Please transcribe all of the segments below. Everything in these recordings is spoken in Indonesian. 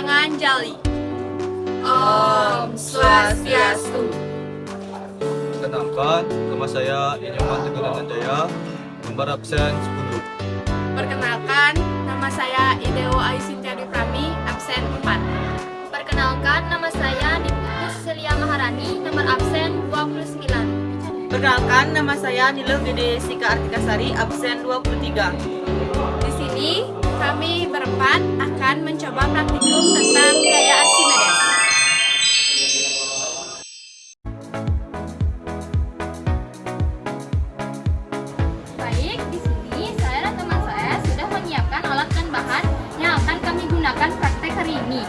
Jangan jali. Om Swastiastu. Perkenalkan, nama saya Inyoman Teguh Nanjaya, nomor absen 10. Perkenalkan, nama saya Ideo Aisintia Prami, absen 4. Perkenalkan, nama saya Niputus Celia Maharani, nomor absen 29. Perkenalkan, nama saya Niluh Dede Sika Artikasari, absen 23. Di sini, kami berempat akan mencoba praktikum tentang gaya Archimedes. Baik, di sini saya dan teman saya sudah menyiapkan alat dan bahan yang akan kami gunakan praktek hari ini.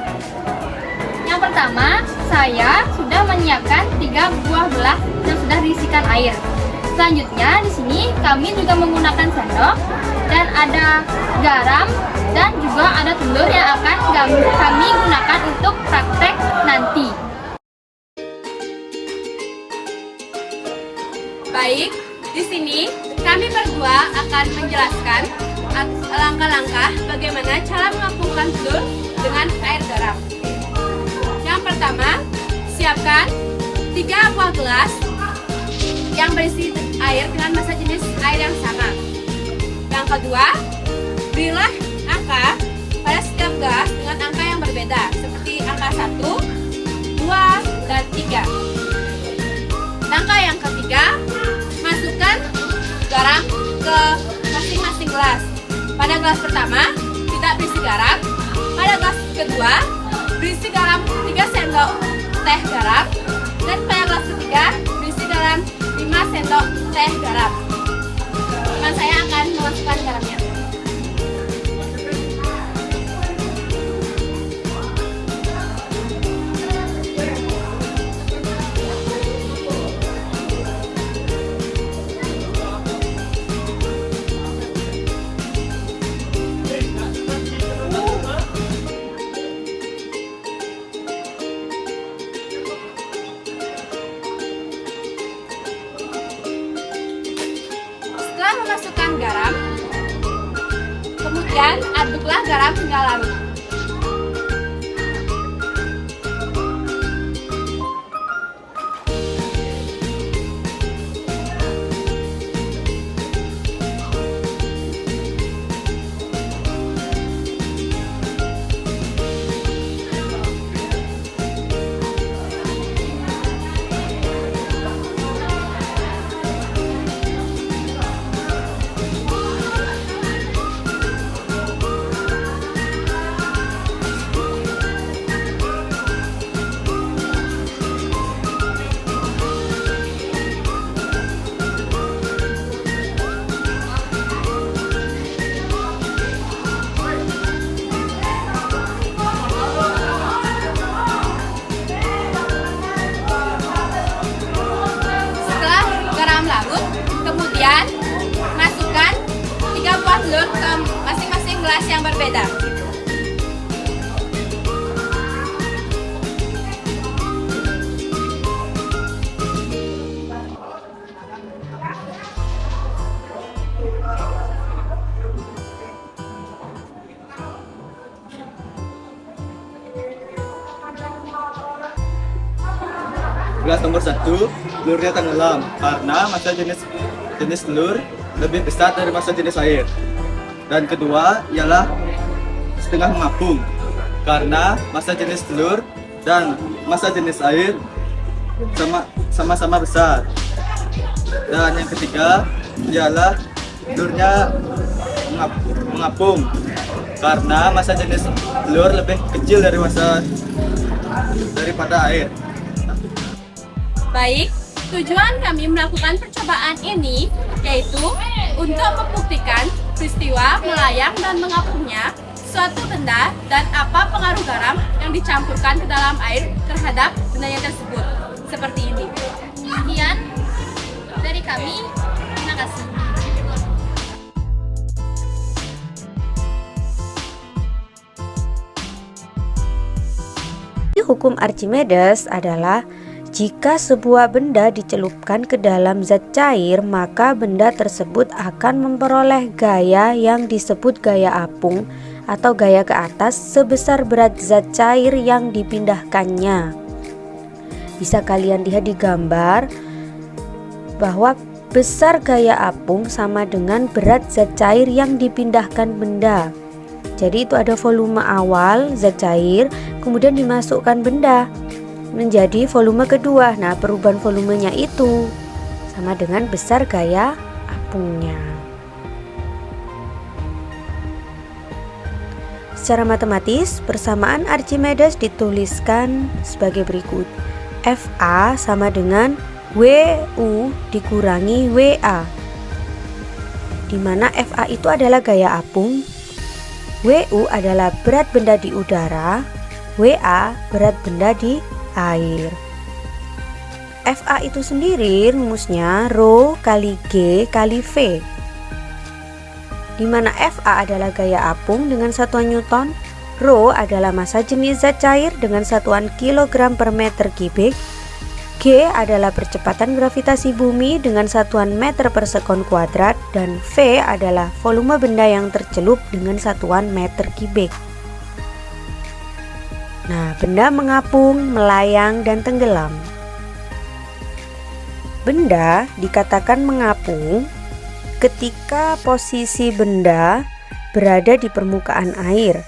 Yang pertama, saya sudah menyiapkan 3 buah belah yang sudah diisikan air. Selanjutnya, di sini kami juga menggunakan sendok dan ada garam dan juga ada telur yang akan kami gunakan untuk praktek nanti. Baik, di sini kami berdua akan menjelaskan langkah-langkah bagaimana cara mengapungkan telur dengan air garam. Yang pertama, siapkan 3 buah gelas yang berisi air dengan massa jenis air yang sama. Yang kedua, berilah angka pada setiap gelas dengan angka yang berbeda, seperti angka 1, 2, dan 3. Langkah yang ketiga, masukkan garam ke masing-masing gelas. Pada gelas pertama, tidak berisi garam. Pada gelas kedua, berisi garam 3 sendok teh garam. Dan pada gelas ketiga, berisi garam 5 sendok teh garam. Teman saya akan memasukkan garamnya. Setelah memasukkan garam, kemudian aduklah garam hingga larut. Setelah garam larut, kemudian masukkan 3 buah telur ke masing-masing gelas yang berbeda. Gelas nomor 1, telurnya tenggelam karena massa jenis telur lebih besar dari massa jenis air. Dan kedua ialah setengah mengapung karena massa jenis telur dan massa jenis air sama-sama besar. Dan yang ketiga ialah telurnya mengapung karena massa jenis telur lebih kecil dari daripada air. Baik, tujuan kami melakukan percobaan ini yaitu untuk membuktikan peristiwa melayang dan mengapungnya suatu benda dan apa pengaruh garam yang dicampurkan ke dalam air terhadap bendanya tersebut. Seperti ini. Sekian dari kami, terima kasih. Hukum Archimedes adalah jika sebuah benda dicelupkan ke dalam zat cair, maka benda tersebut akan memperoleh gaya yang disebut gaya apung atau gaya ke atas sebesar berat zat cair yang dipindahkannya. Bisa kalian lihat di gambar bahwa besar gaya apung sama dengan berat zat cair yang dipindahkan benda. Jadi itu ada volume awal zat cair, kemudian dimasukkan benda menjadi volume kedua. Nah, perubahan volumenya itu sama dengan besar gaya apungnya. Secara matematis, persamaan Archimedes dituliskan sebagai berikut. FA sama dengan WU dikurangi WA, di mana FA itu adalah gaya apung, WU adalah berat benda di udara, WA berat benda di air. FA itu sendiri rumusnya Rho kali G kali V, di mana FA adalah gaya apung dengan satuan Newton, Rho adalah massa jenis zat cair dengan satuan kilogram per meter kubik, G adalah percepatan gravitasi bumi dengan satuan meter per sekon kuadrat, dan V adalah volume benda yang tercelup dengan satuan meter kubik. Nah, benda mengapung, melayang, dan tenggelam. Benda dikatakan mengapung ketika posisi benda berada di permukaan air.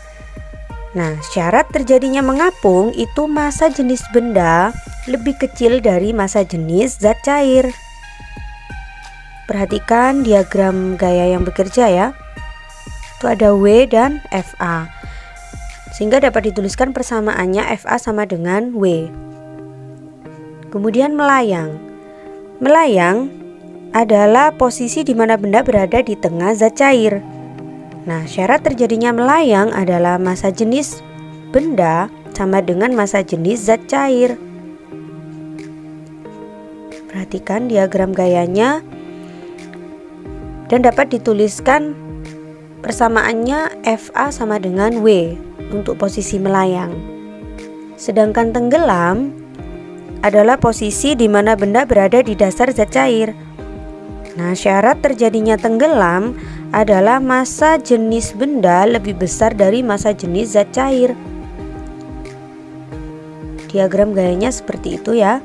Nah, syarat terjadinya mengapung itu massa jenis benda lebih kecil dari massa jenis zat cair. Perhatikan diagram gaya yang bekerja ya. Itu ada W dan FA. Sehingga dapat dituliskan persamaannya FA sama dengan W. Kemudian melayang. Melayang adalah posisi di mana benda berada di tengah zat cair. Nah, syarat terjadinya melayang adalah massa jenis benda sama dengan massa jenis zat cair. Perhatikan diagram gayanya dan dapat dituliskan persamaannya FA sama dengan W untuk posisi melayang. Sedangkan tenggelam adalah posisi di mana benda berada di dasar zat cair. Nah, syarat terjadinya tenggelam adalah massa jenis benda lebih besar dari massa jenis zat cair. Diagram gayanya seperti itu ya.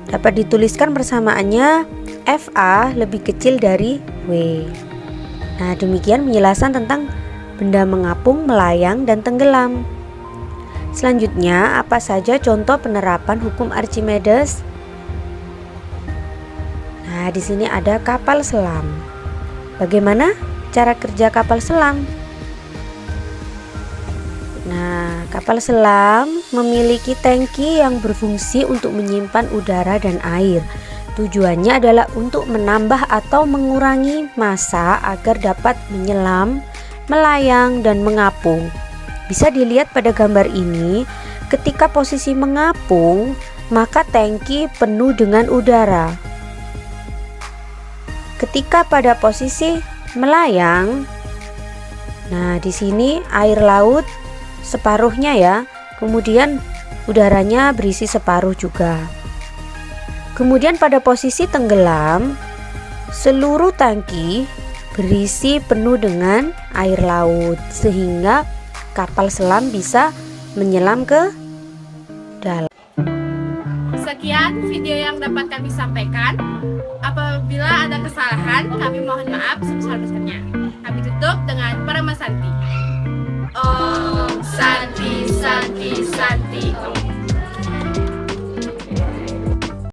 Dapat dituliskan persamaannya FA lebih kecil dari W. Nah, demikian penjelasan tentang benda mengapung, melayang, dan tenggelam. Selanjutnya, apa saja contoh penerapan hukum Archimedes? Nah, di sini ada kapal selam. Bagaimana cara kerja kapal selam? Nah, kapal selam memiliki tangki yang berfungsi untuk menyimpan udara dan air. Tujuannya adalah untuk menambah atau mengurangi massa agar dapat menyelam, melayang, dan mengapung. Bisa dilihat pada gambar ini, ketika posisi mengapung, maka tangki penuh dengan udara. Ketika pada posisi melayang, nah di sini air laut separuhnya ya, kemudian udaranya berisi separuh juga. Kemudian pada posisi tenggelam, seluruh tangki berisi penuh dengan air laut sehingga kapal selam bisa menyelam ke dalam. Sekian video yang dapat kami sampaikan. Apabila ada kesalahan, kami mohon maaf sebesar-besarnya. Kami tutup dengan Paramasanti.